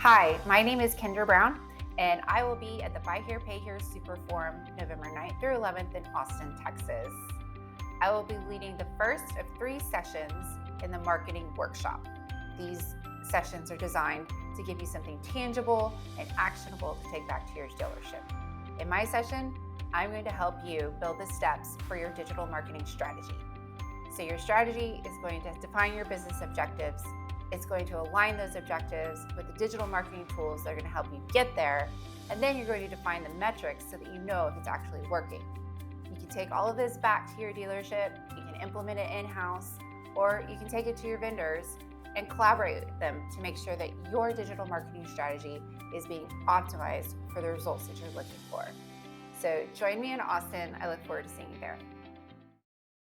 Hi, my name is Kendra Brown, and I will be at the Buy Here, Pay Here Super Forum November 9th through 11th in Austin, Texas. I will be leading the first of 3 sessions in the marketing workshop. These sessions are designed to give you something tangible and actionable to take back to your dealership. In my session, I'm going to help you build the steps for your digital marketing strategy. So your strategy is going to define your business objectives. It's going to align those objectives with the digital marketing tools that are going to help you get there. And then you're going to define the metrics so that you know if it's actually working. You can take all of this back to your dealership, you can implement it in-house, or you can take it to your vendors and collaborate with them to make sure that your digital marketing strategy is being optimized for the results that you're looking for. So join me in Austin. I look forward to seeing you there.